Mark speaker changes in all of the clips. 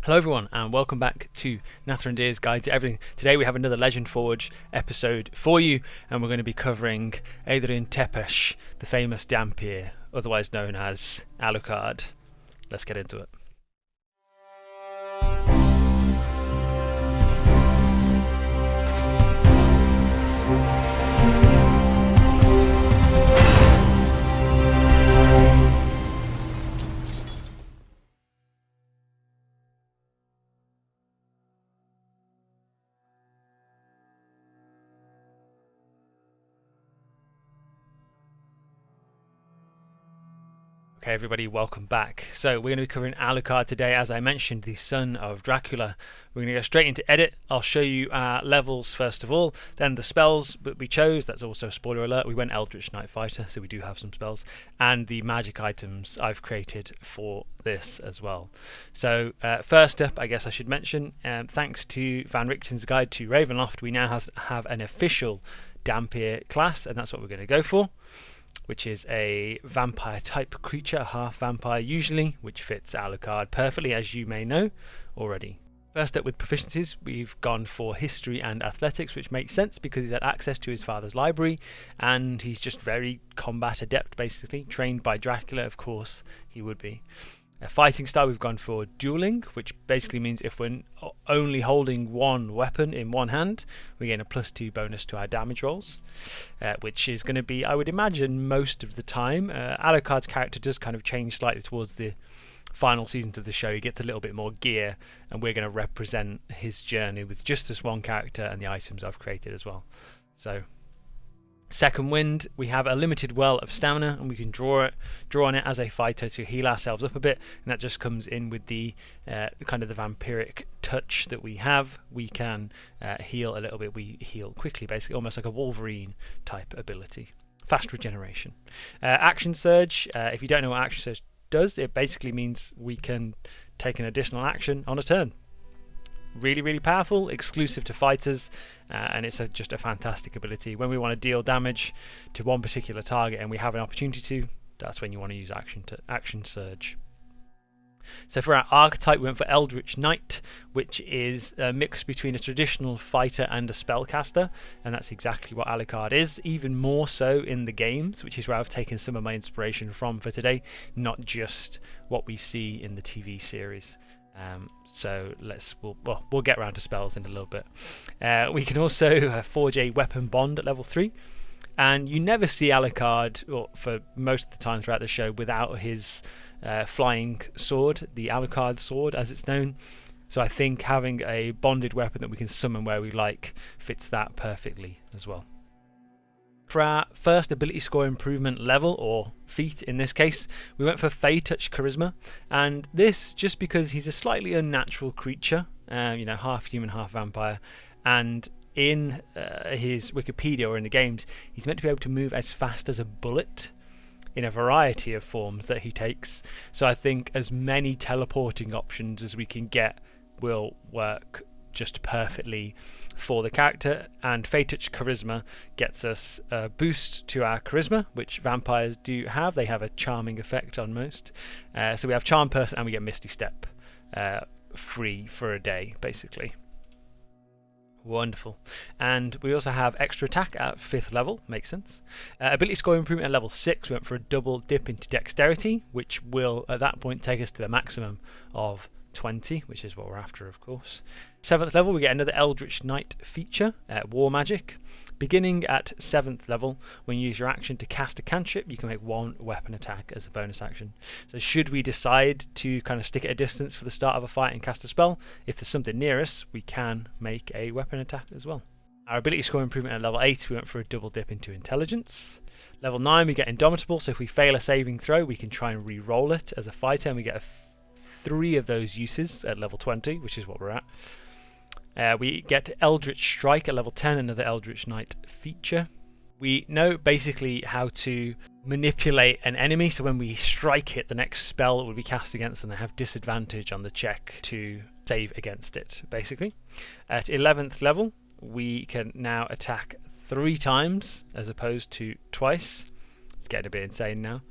Speaker 1: Hello everyone and welcome back to Natharandir's Guide to Everything. Today we have another Legend Forge episode for you and we're going to be covering Adrian Tepes, the famous Dampier, otherwise known as Alucard. Let's get into it. Okay everybody, welcome back. So we're going to be covering Alucard today, as I mentioned, the son of Dracula. We're going to go straight into edit. I'll show you our levels first of all, then the spells that we chose, that's also a spoiler alert, we went Eldritch Knight Fighter, so we do have some spells, and the magic items I've created for this as well. So first up, I guess I should mention, thanks to Van Richten's Guide to Ravenloft, we now have an official Dampier class, and that's what we're going to go for, which is a vampire type creature, half vampire usually, which fits Alucard perfectly, as you may know already. First up with proficiencies, we've gone for history and athletics, which makes sense because he's had access to his father's library and he's just very combat adept, basically. Trained by Dracula, of course he would be. A fighting style, we've gone for dueling, which basically means if we're only holding one weapon in one hand, we gain a +2 bonus to our damage rolls, which is going to be, I would imagine, most of the time. Alucard's character does kind of change slightly towards the final seasons of the show. He gets a little bit more gear, and we're going to represent his journey with just this one character and the items I've created as well. So, second wind, we have a limited well of stamina and we can draw on it as a fighter to heal ourselves up a bit, and that just comes in with the kind of the vampiric touch that we have. We can heal a little bit, we heal quickly, basically almost like a Wolverine type ability. Fast regeneration. Action surge, if you don't know what action surge does, it basically means we can take an additional action on a turn. Really powerful, exclusive to fighters, and it's just a fantastic ability. When we want to deal damage to one particular target and we have an opportunity to, that's when you want to use action surge. So for our archetype, we went for Eldritch Knight, which is a mix between a traditional fighter and a spellcaster, and that's exactly what Alucard is, even more so in the games, which is where I've taken some of my inspiration from for today, not just what we see in the TV series. So we'll get around to spells in a little bit. We can also forge a weapon bond at level 3, and you never see Alucard, or for most of the time throughout the show, without his flying sword, the Alucard sword as it's known. So I think having a bonded weapon that we can summon where we like fits that perfectly as well. For our first ability score improvement level, or feat in this case, we went for Fey Touch Charisma, and this just because he's a slightly unnatural creature, half human, half vampire, and in his Wikipedia or in the games, he's meant to be able to move as fast as a bullet in a variety of forms that he takes. So I think as many teleporting options as we can get will work just perfectly for the character, and Fey Touch Charisma gets us a boost to our charisma, which vampires do have. They have a charming effect on most. So we have Charm Person and we get Misty Step free for a day, basically. Wonderful. And we also have extra attack at 5th level, makes sense. Ability score improvement at level 6, we went for a double dip into dexterity, which will at that point take us to the maximum of 20, which is what we're after, of course. 7th level, we get another Eldritch Knight feature, War Magic. Beginning at 7th level, when you use your action to cast a cantrip, you can make one weapon attack as a bonus action. So should we decide to kind of stick at a distance for the start of a fight and cast a spell, if there's something near us, we can make a weapon attack as well. Our ability score improvement at level 8, we went for a double dip into intelligence. Level 9, we get Indomitable, so if we fail a saving throw, we can try and re-roll it as a fighter, and we get 3 of those uses at level 20, which is what we're at. We get Eldritch Strike at level 10, another Eldritch Knight feature. We know basically how to manipulate an enemy, so when we strike it, the next spell that will be cast against them, they have disadvantage on the check to save against it, basically. At 11th level, we can now attack 3 times as opposed to twice. It's getting a bit insane now.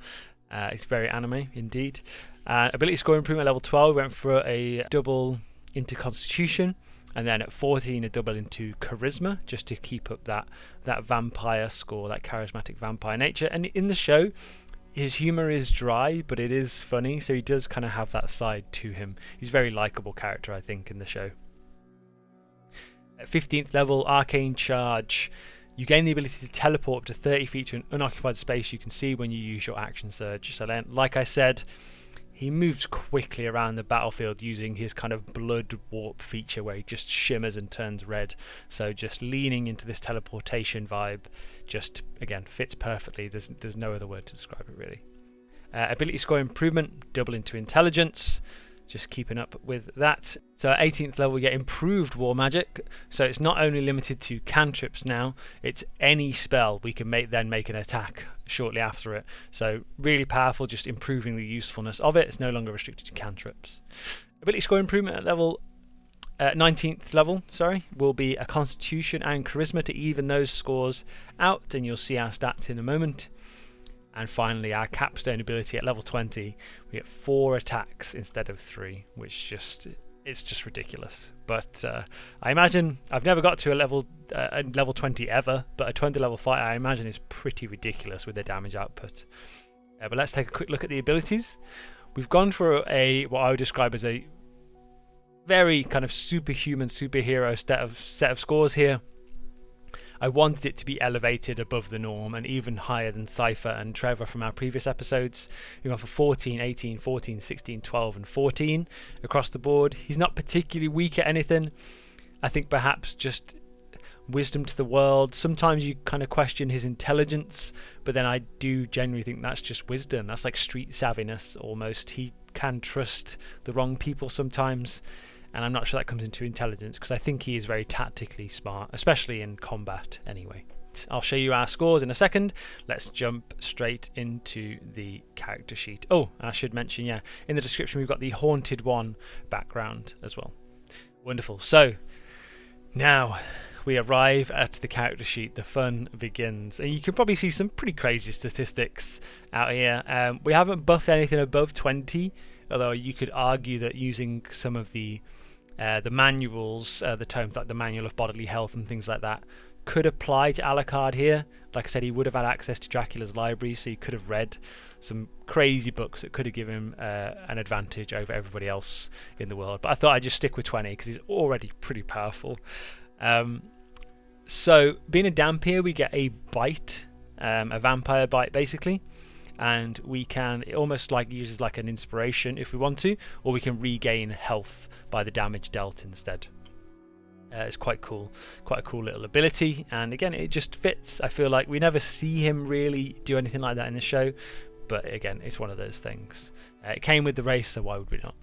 Speaker 1: It's very anime indeed. Ability score improvement level 12, we went for a double into Constitution, and then at 14 a double into Charisma, just to keep up that vampire score, that charismatic vampire nature. And in the show, his humour is dry, but it is funny, so he does kind of have that side to him. He's a very likeable character, I think, in the show. At 15th level, Arcane Charge. You gain the ability to teleport up to 30 feet to an unoccupied space you can see when you use your action surge. So then, like I said, he moves quickly around the battlefield using his kind of blood warp feature where he just shimmers and turns red. So just leaning into this teleportation vibe just, again, fits perfectly. There's no other word to describe it, really. Ability score improvement, double into Intelligence. Just keeping up with that. So at 18th level we get improved war magic, so it's not only limited to cantrips now, it's any spell we can make an attack shortly after it. So really powerful, just improving the usefulness of it. It's no longer restricted to cantrips. Ability score improvement at 19th level, will be a Constitution and Charisma to even those scores out, and you'll see our stats in a moment. And finally, our capstone ability at level 20, we get 4 attacks instead of 3, which it's just ridiculous. But I imagine, I've never got to a level 20 ever, but a 20 level fight I imagine is pretty ridiculous with their damage output. But let's take a quick look at the abilities. We've gone for what I would describe as a very kind of superhuman, superhero set of scores here. I wanted it to be elevated above the norm and even higher than Cypher and Trevor from our previous episodes. We went for 14, 18, 14, 16, 12 and 14 across the board. He's not particularly weak at anything. I think perhaps just wisdom to the world. Sometimes you kind of question his intelligence, but then I do genuinely think that's just wisdom. That's like street savviness almost. He can trust the wrong people sometimes. And I'm not sure that comes into intelligence, because I think he is very tactically smart, especially in combat anyway. I'll show you our scores in a second. Let's jump straight into the character sheet. Oh, and I should mention, yeah, in the description we've got the Haunted One background as well. Wonderful. So, now we arrive at the character sheet. The fun begins. And you can probably see some pretty crazy statistics out here. We haven't buffed anything above 20, although you could argue that using some of the manuals, the tomes like the Manual of Bodily Health and things like that, could apply to Alucard here. Like I said, he would have had access to Dracula's library, so he could have read some crazy books that could have given him an advantage over everybody else in the world. But I thought I'd just stick with 20 because he's already pretty powerful. So being a Dampier, we get a bite, a vampire bite basically. And we can, it almost like uses like an inspiration if we want to, or we can regain health by the damage dealt instead. It's quite cool, quite a cool little ability, and again it just fits. I feel like we never see him really do anything like that in the show, but again it's one of those things. It came with the race, so why would we not?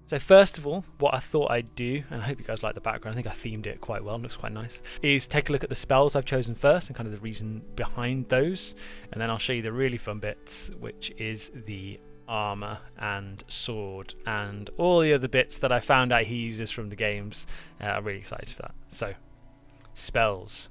Speaker 1: So first of all, what I thought I'd do, and I hope you guys like the background, I think I themed it quite well, it looks quite nice, is take a look at the spells I've chosen first and kind of the reason behind those, and then I'll show you the really fun bits, which is the armor and sword and all the other bits that I found out he uses from the games. I'm really excited for that. So, spells.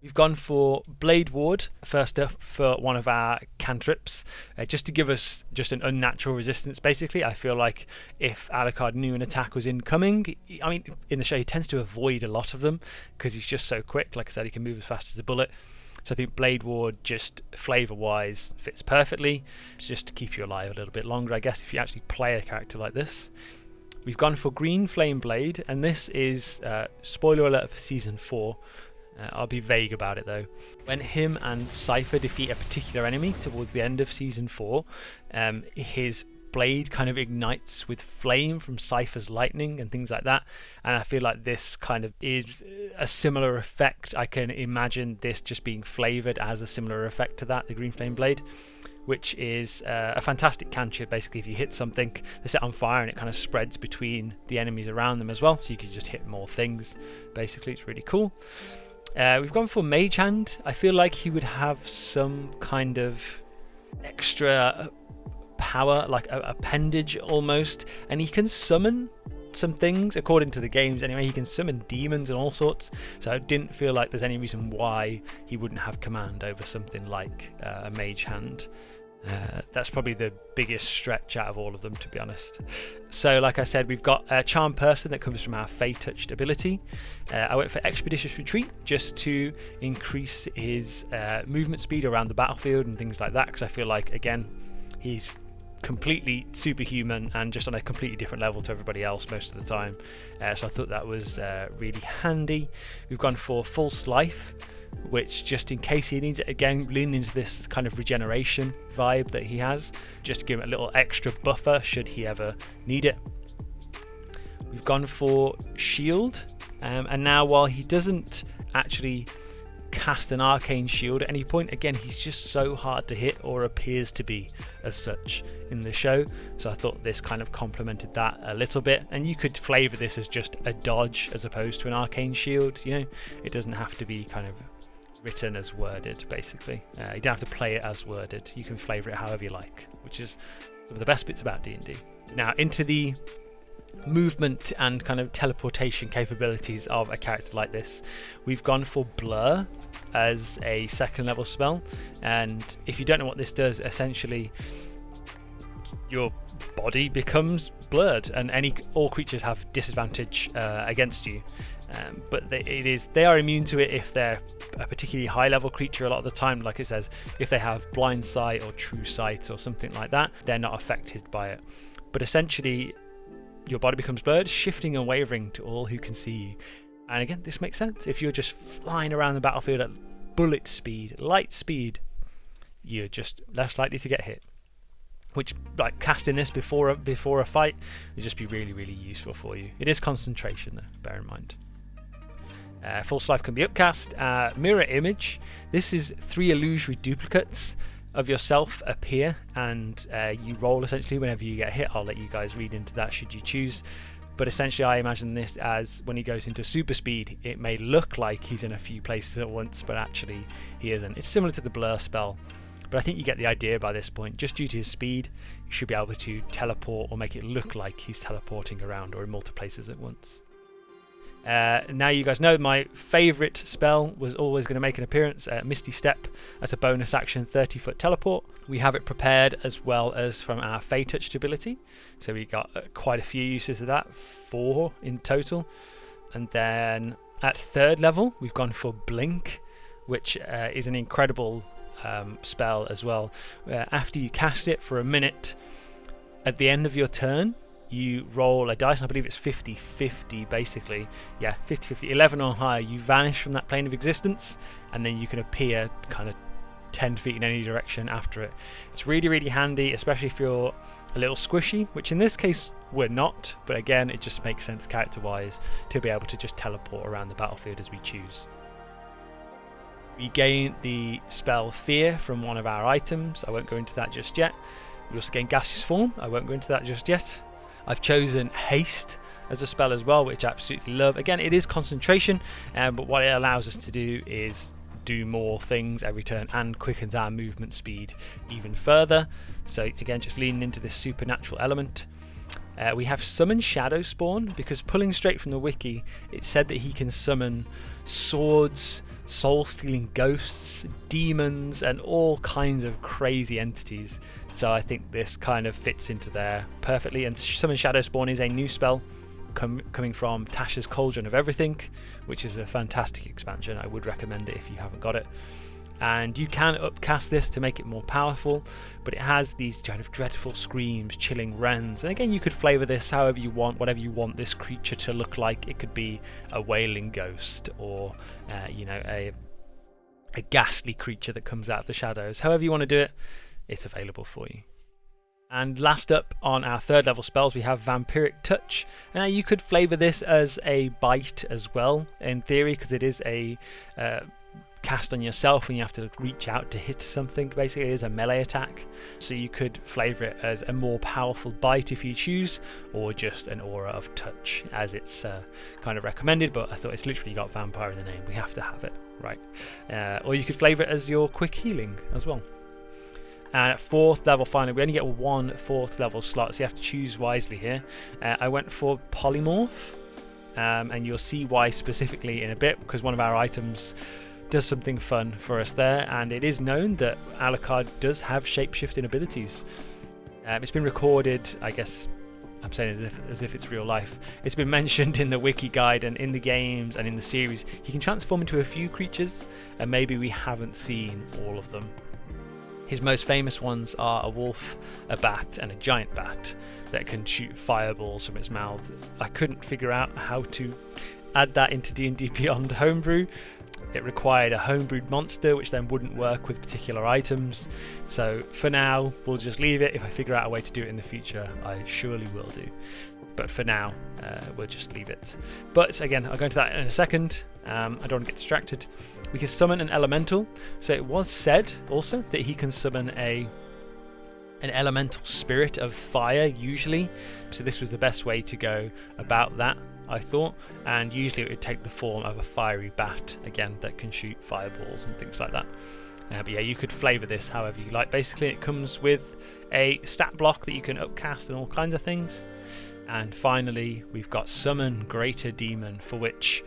Speaker 1: We've gone for Blade Ward first up for one of our cantrips, just to give us just an unnatural resistance basically. I feel like if Alucard knew an attack was incoming, I mean in the show he tends to avoid a lot of them because he's just so quick. Like I said, he can move as fast as a bullet. So I think Blade Ward, just flavour wise, fits perfectly. It's just to keep you alive a little bit longer, I guess, if you actually play a character like this. We've gone for Green Flame Blade, and this is, spoiler alert for Season 4, I'll be vague about it though. When him and Cypher defeat a particular enemy towards the end of Season 4, his blade kind of ignites with flame from Cypher's lightning and things like that, and I feel like this kind of is a similar effect. I can imagine this just being flavoured as a similar effect to that, the Green Flame Blade, which is a fantastic cantrip. Basically if you hit something, they set on fire and it kind of spreads between the enemies around them as well, so you can just hit more things. Basically it's really cool. We've gone for Mage Hand. I feel like he would have some kind of extra power, like a appendage almost, and he can summon some things according to the games anyway. He can summon demons and all sorts, so I didn't feel like there's any reason why he wouldn't have command over something like a Mage Hand. That's probably the biggest stretch out of all of them, to be honest. So like I said, we've got a Charm Person that comes from our Fey Touched ability. I went for Expeditious Retreat just to increase his movement speed around the battlefield and things like that, because I feel like, again, he's completely superhuman and just on a completely different level to everybody else most of the time. So I thought that was really handy. We've gone for False Life, which just in case he needs it, again leaning into this kind of regeneration vibe that he has, just to give him a little extra buffer should he ever need it. We've gone for Shield, and now while he doesn't actually cast an arcane shield at any point, again he's just so hard to hit, or appears to be as such in the show, so I thought this kind of complemented that a little bit. And you could flavor this as just a dodge as opposed to an arcane shield, you know, it doesn't have to be kind of written as worded, basically. You don't have to play it as worded, you can flavor it however you like, which is some of the best bits about D&D. Now into the movement and kind of teleportation capabilities of a character like this. We've gone for Blur as a second level spell, and if you don't know what this does, essentially your body becomes blurred and all creatures have disadvantage against you, but they are immune to it if they're a particularly high level creature. A lot of the time, like it says, if they have blind sight or true sight or something like that, they're not affected by it. But essentially your body becomes blurred, shifting and wavering to all who can see you. And again, this makes sense. If you're just flying around the battlefield at bullet speed, light speed, you're just less likely to get hit. Which, like, casting this before a fight would just be really, really useful for you. It is concentration though, bear in mind. False Life can be upcast. Mirror Image. This is 3 illusory duplicates of yourself appear, and you roll essentially whenever you get hit. I'll let you guys read into that should you choose, but essentially I imagine this as when he goes into super speed, it may look like he's in a few places at once, but actually he isn't. It's similar to the Blur spell, but I think you get the idea by this point. Just due to his speed, you should be able to teleport or make it look like he's teleporting around or in multiple places at once. Now you guys know my favourite spell was always going to make an appearance, Misty Step as a bonus action 30-foot teleport. We have it prepared as well as from our Fey Touched ability, so we got quite a few uses of that, 4 in total. And then at 3rd level we've gone for Blink, which is an incredible spell as well. After you cast it for a minute, at the end of your turn you roll a dice, and I believe it's 50-50 basically. Yeah, 50-50, 11 or higher, you vanish from that plane of existence, and then you can appear kind of 10 feet in any direction after it. It's really, really handy, especially if you're a little squishy, which in this case we're not, but again it just makes sense character-wise to be able to just teleport around the battlefield as we choose. We gain the spell Fear from one of our items, I won't go into that just yet. We also gain Gaseous Form, I won't go into that just yet. I've chosen Haste as a spell as well, which I absolutely love. Again, it is concentration, but what it allows us to do is do more things every turn and quickens our movement speed even further. So again, just leaning into this supernatural element. We have Summon Shadow Spawn, because pulling straight from the wiki, it said that he can summon swords, soul-stealing ghosts, demons, and all kinds of crazy entities. So I think this kind of fits into there perfectly. And Summon Shadow Spawn is a new spell coming from Tasha's Cauldron of Everything, which is a fantastic expansion. I would recommend it if you haven't got it. And you can upcast this to make it more powerful, but it has these kind of dreadful screams, chilling wrens. And again, you could flavour this however you want, whatever you want this creature to look like. It could be a wailing ghost, or you know, a ghastly creature that comes out of the shadows. However you want to do it, it's available for you. And last up on our 3rd level spells, we have Vampiric Touch. Now you could flavour this as a bite as well, in theory, because it is a cast on yourself and you have to reach out to hit something. Basically, it is a melee attack, so you could flavour it as a more powerful bite if you choose, or just an aura of touch as it's kind of recommended, but I thought it's literally got vampire in the name, we have to have it, right? Or you could flavour it as your quick healing as well. And at 4th level, finally, we only get 1 4th level slot, so you have to choose wisely here. I went for Polymorph, and you'll see why specifically in a bit, because one of our items does something fun for us there, and it is known that Alucard does have shape-shifting abilities. It's been recorded, I guess, I'm saying as if it's real life. It's been mentioned in the wiki guide and in the games and in the series. He can transform into a few creatures, and maybe we haven't seen all of them. His most famous ones are a wolf, a bat, and a giant bat that can shoot fireballs from its mouth. I couldn't figure out how to add that into D&D Beyond Homebrew. It required a homebrewed monster, which then wouldn't work with particular items. So for now, we'll just leave it. If I figure out a way to do it in the future, I surely will do. But for now, we'll just leave it. But again, I'll go into that in a second. I don't want to get distracted. We can summon an elemental. So it was said also that he can summon an elemental spirit of fire usually. So this was the best way to go about that, I thought. And usually it would take the form of a fiery bat, again, that can shoot fireballs and things like that. But yeah, you could flavour this however you like. Basically, it comes with a stat block that you can upcast and all kinds of things. And finally, we've got Summon Greater Demon, for which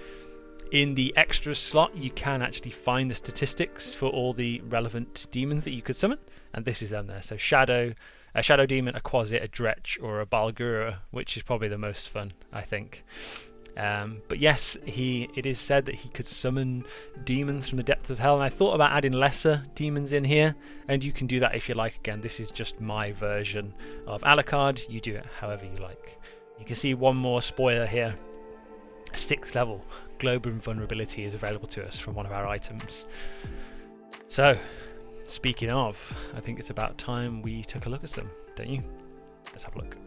Speaker 1: in the extras slot you can actually find the statistics for all the relevant demons that you could summon, and this is them there. So a Shadow Demon, a Quasit, a Dretch, or a Balgura, which is probably the most fun, I think. But yes, it is said that he could summon demons from the depths of hell, and I thought about adding lesser demons in here, and you can do that if you like. Again, this is just my version of Alucard. You do it however you like. You can see one more spoiler here. 6th level Global Invulnerability is available to us from one of our items. So, speaking of, I think it's about time we took a look at some, don't you? Let's have a look.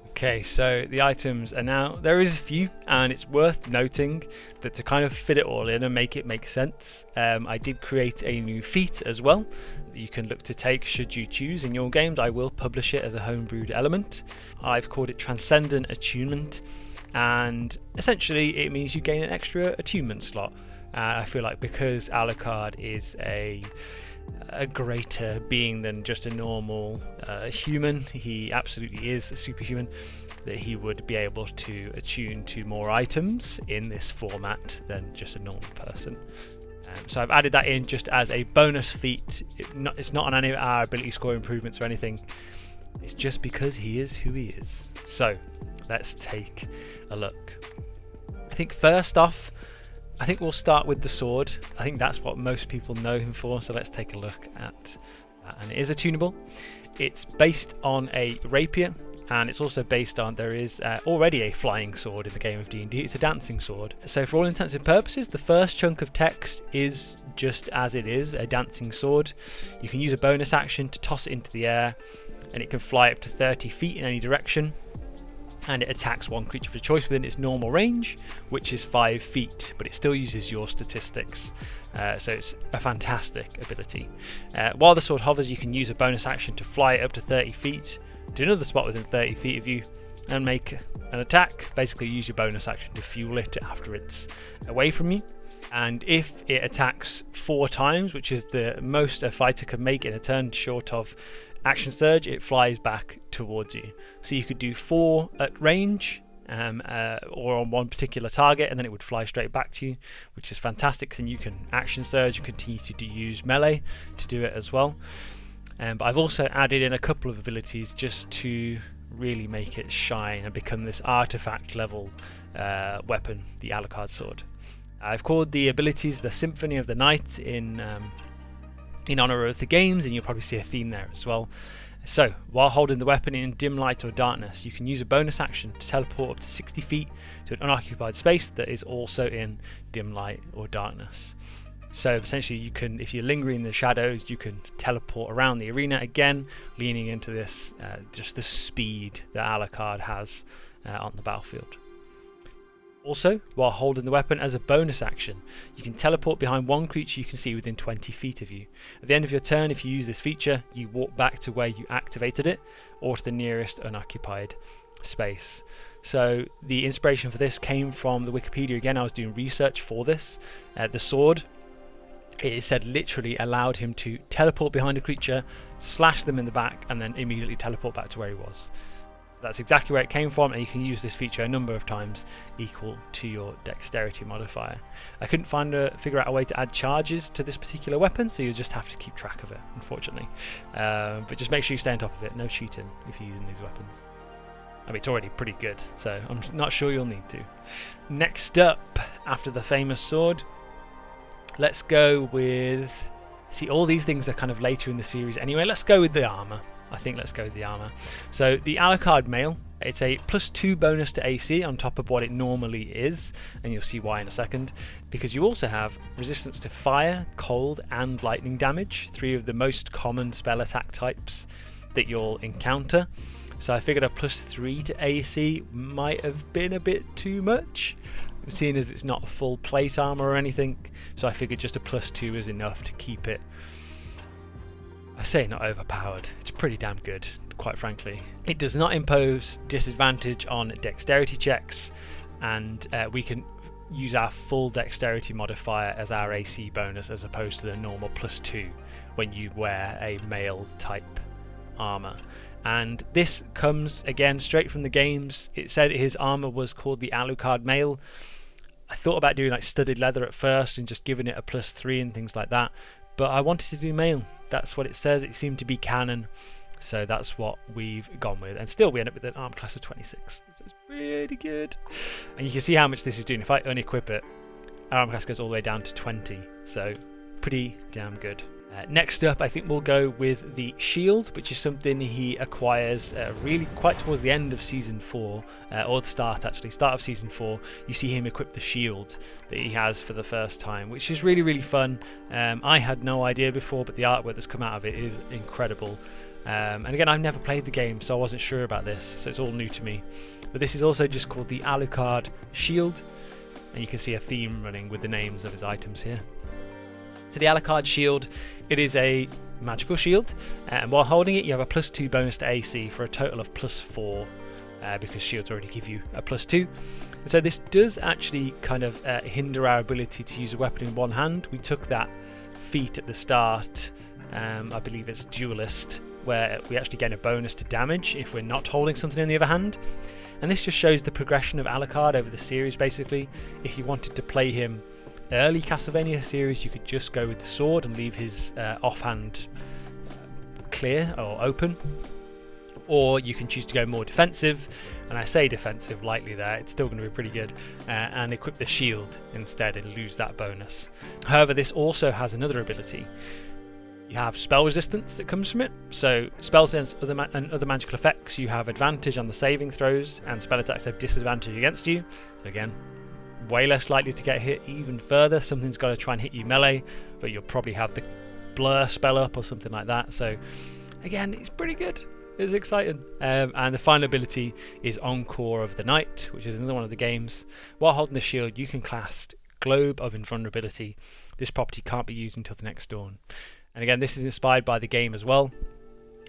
Speaker 1: Okay, so the items are now, there is a few, and it's worth noting that to kind of fit it all in and make it make sense, I did create a new feat as well that you can look to take should you choose in your games. I will publish it as a homebrewed element. I've called it Transcendent Attunement, and essentially it means you gain an extra attunement slot. I feel like because Alucard is a greater being than just a normal human, he absolutely is a superhuman, that he would be able to attune to more items in this format than just a normal person. So I've added that in just as a bonus feat. It's not on any of our ability score improvements or anything. It's just because he is who he is. So let's take a look. I think first off, I think we'll start with the sword. I think that's what most people know him for, so let's take a look at that. And it is attunable. It's based on a rapier, and it's also based on, there is already a flying sword in the game of D&D. It's a dancing sword. So for all intents and purposes, the first chunk of text is just as it is, a dancing sword. You can use a bonus action to toss it into the air, and it can fly up to 30 feet in any direction. And it attacks one creature of your choice within its normal range, which is 5 feet, but it still uses your statistics. So it's a fantastic ability. While the sword hovers, you can use a bonus action to fly it up to 30 feet to another spot within 30 feet of you and make an attack. Basically use your bonus action to fuel it after it's away from you. And if it attacks 4 times, which is the most a fighter can make in a turn short of action surge, it flies back towards you. So you could do 4 at range or on one particular target, and then it would fly straight back to you, which is fantastic. Then you can action surge and continue to use melee to do it as well. But I've also added in a couple of abilities just to really make it shine and become this artifact level weapon, the Alucard sword. I've called the abilities the Symphony of the Night in honor of the games, and you'll probably see a theme there as well. So, while holding the weapon in dim light or darkness, you can use a bonus action to teleport up to 60 feet to an unoccupied space that is also in dim light or darkness. So essentially you can, if you're lingering in the shadows, you can teleport around the arena again, leaning into this, just the speed that Alucard has on the battlefield. Also, while holding the weapon as a bonus action, you can teleport behind one creature you can see within 20 feet of you. At the end of your turn, if you use this feature, you walk back to where you activated it, or to the nearest unoccupied space. So the inspiration for this came from the Wikipedia. Again, I was doing research for this. The sword, it said, literally allowed him to teleport behind a creature, slash them in the back, and then immediately teleport back to where he was. That's exactly where it came from, and you can use this feature a number of times equal to your dexterity modifier. I couldn't figure out a way to add charges to this particular weapon, so you just have to keep track of it, unfortunately. But just make sure you stay on top of it. No cheating if you're using these weapons. I mean, it's already pretty good, so I'm not sure you'll need to. Next up, after the famous sword, let's go with... See, all these things are kind of later in the series anyway. Let's go with the armor. I think let's go with the armor. So the Alucard mail, it's a +2 bonus to AC on top of what it normally is, and you'll see why in a second, because you also have resistance to fire, cold and lightning damage, 3 of the most common spell attack types that you'll encounter. So I figured a +3 to AC might have been a bit too much, seeing as it's not full plate armor or anything, so I figured just a +2 is enough to keep it, I say not overpowered, it's pretty damn good, quite frankly. It does not impose disadvantage on dexterity checks, and we can use our full dexterity modifier as our AC bonus as opposed to the normal +2 when you wear a mail type armor. And this comes again straight from the games. It said his armor was called the Alucard mail. I thought about doing like studded leather at first and just giving it a +3 and things like that, but I wanted to do mail. That's what it says. It seemed to be canon, so that's what we've gone with. And still we end up with an armor class of 26, so it's pretty good. And you can see how much this is doing. If I unequip it, our armor class goes all the way down to 20, so pretty damn good. Next up, I think we'll go with the shield, which is something he acquires really quite towards the end of Season 4, or the start of Season 4. You see him equip the shield that he has for the first time, which is really, really fun. I had no idea before, but the artwork that's come out of it is incredible. And again, I've never played the game, so I wasn't sure about this, so it's all new to me. But this is also just called the Alucard shield, and you can see a theme running with the names of his items here. So the Alucard shield, it is a magical shield, and while holding it you have a +2 bonus to AC for a total of +4, because shields already give you a +2. And so this does actually kind of hinder our ability to use a weapon in one hand. We took that feat at the start, I believe it's Duelist, where we actually gain a bonus to damage if we're not holding something in the other hand. And this just shows the progression of Alucard over the series basically. If you wanted to play him early Castlevania series, you could just go with the sword and leave his offhand clear or open, or you can choose to go more defensive, and I say defensive lightly there, it's still going to be pretty good, and equip the shield instead and lose that bonus. However, this also has another ability. You have spell resistance that comes from it, so spells and other magical effects you have advantage on the saving throws, and spell attacks have disadvantage against you. So again, way less likely to get hit even further. Something's got to try and hit you melee, but you'll probably have the blur spell up or something like that. So again, it's pretty good. It's exciting. And the final ability is Encore of the Night, which is another one of the games. While holding the shield, you can cast Globe of Invulnerability. This property can't be used until the next dawn. And again, this is inspired by the game as well.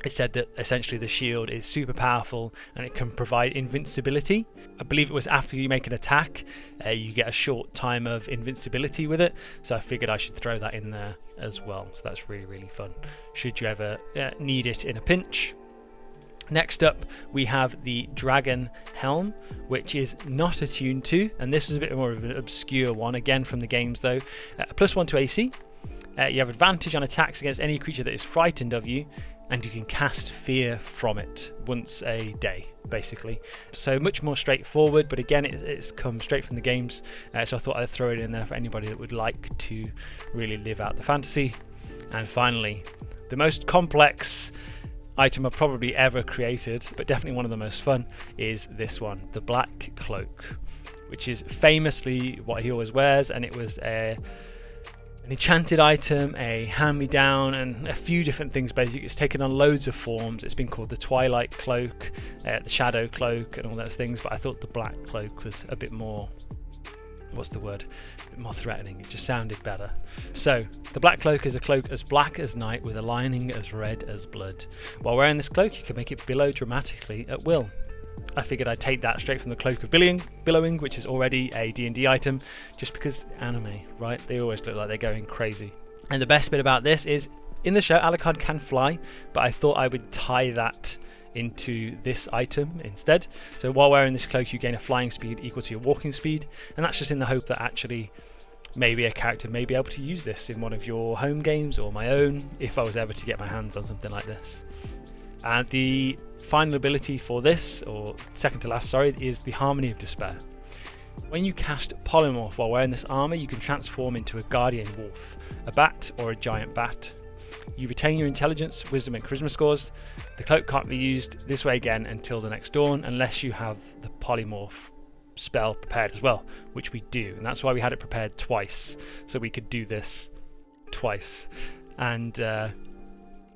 Speaker 1: It said that essentially the shield is super powerful and it can provide invincibility. I believe it was after you make an attack, you get a short time of invincibility with it, so I figured I should throw that in there as well. So that's really, really fun, should you ever need it in a pinch. Next up, we have the Dragon Helm, which is not attuned to, and this is a bit more of an obscure one, again from the games though. +1 to AC. You have advantage on attacks against any creature that is frightened of you, and you can cast fear from it once a day, basically. So much more straightforward, but again, it's come straight from the games, so I thought I'd throw it in there for anybody that would like to really live out the fantasy. And finally, the most complex item I've probably ever created, but definitely one of the most fun, is this one, the Black Cloak, which is famously what he always wears, and it was an enchanted item, a hand-me-down, and a few different things basically. It's taken on loads of forms. It's been called the Twilight Cloak, the Shadow Cloak, and all those things, but I thought the Black Cloak was a bit more, what's the word, a bit more threatening. It just sounded better. So the Black Cloak is a cloak as black as night with a lining as red as blood. While wearing this cloak, you can make it billow dramatically at will. I figured I'd take that straight from the Cloak of Billowing, which is already a D&D item, just because anime, right? They always look like they're going crazy. And the best bit about this is, in the show, Alucard can fly, but I thought I would tie that into this item instead. So while wearing this cloak, you gain a flying speed equal to your walking speed, and that's just in the hope that actually maybe a character may be able to use this in one of your home games or my own, if I was ever to get my hands on something like this. And the final ability for this, or second to last, sorry, is the Harmony of Despair. When you cast Polymorph while wearing this armour, you can transform into a Guardian Wolf, a bat or a giant bat. You retain your intelligence, wisdom and charisma scores. The cloak can't be used this way again until the next dawn unless you have the Polymorph spell prepared as well, which we do, and that's why we had it prepared twice, so we could do this twice. And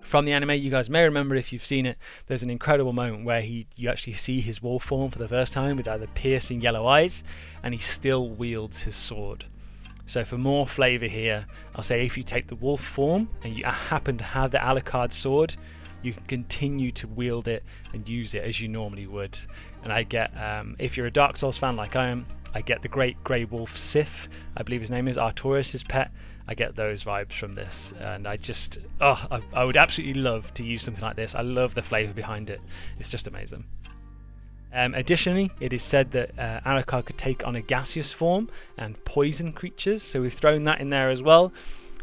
Speaker 1: from the anime, you guys may remember, if you've seen it, there's an incredible moment where you actually see his wolf form for the first time with either piercing yellow eyes, and he still wields his sword. So for more flavour here, I'll say if you take the wolf form and you happen to have the Alucard sword, you can continue to wield it and use it as you normally would. And I get, if you're a Dark Souls fan like I am, I get the Great Grey Wolf Sif, I believe his name is, Artorias' pet. I get those vibes from this, and I just, I would absolutely love to use something like this. I love the flavour behind it. It's just amazing. Additionally, it is said that Alucard could take on a gaseous form and poison creatures, so we've thrown that in there as well.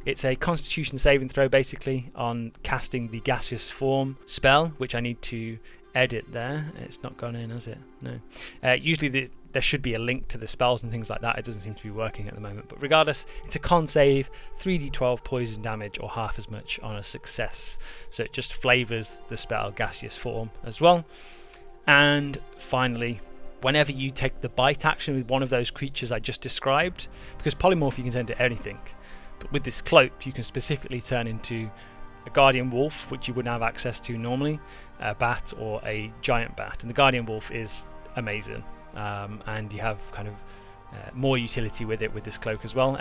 Speaker 1: It's a Constitution saving throw basically on casting the gaseous form spell, which I need to edit there. It's not gone in, has it? No. Usually there should be a link to the spells and things like that. It doesn't seem to be working at the moment, but regardless, it's a con save, 3d12 poison damage or half as much on a success, so it just flavours the spell gaseous form as well. And finally, whenever you take the bite action with one of those creatures I just described, because polymorph you can turn into anything, but with this cloak you can specifically turn into a Guardian Wolf, which you wouldn't have access to normally, a bat or a giant bat, and the Guardian Wolf is amazing, and you have kind of more utility with it with this cloak as well.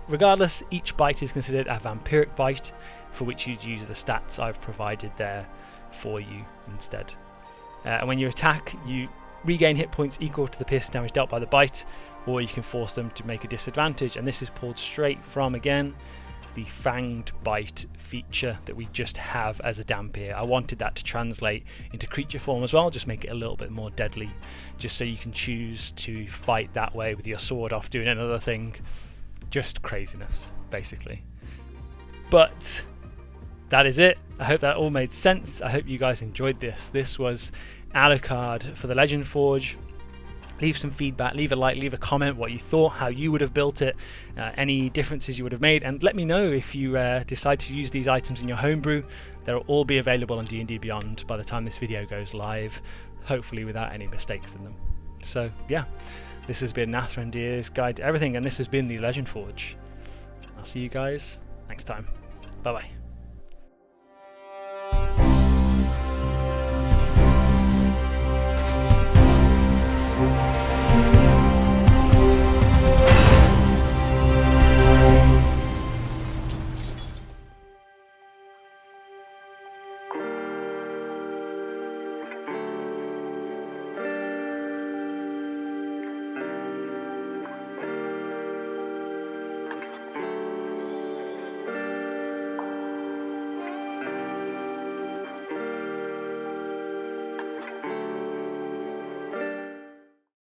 Speaker 1: Regardless, each bite is considered a vampiric bite, for which you'd use the stats I've provided there for you instead. And when you attack, you regain hit points equal to the piercing damage dealt by the bite, or you can force them to make a disadvantage, and this is pulled straight from, again, the Fanged Bite feature that we just have as a Dhampir. I wanted that to translate into creature form as well, just make it a little bit more deadly, just so you can choose to fight that way with your sword off doing another thing. Just craziness, basically. But that is it. I hope that all made sense. I hope you guys enjoyed this. This was Alucard for the Legend Forge. Leave some feedback, leave a like, leave a comment what you thought, how you would have built it, any differences you would have made, and let me know if you decide to use these items in your homebrew. They'll all be available on D&D Beyond by the time this video goes live, hopefully without any mistakes in them. So yeah, this has been Nathrandir's Guide to Everything, and this has been the Legend Forge. I'll see you guys next time. Bye bye.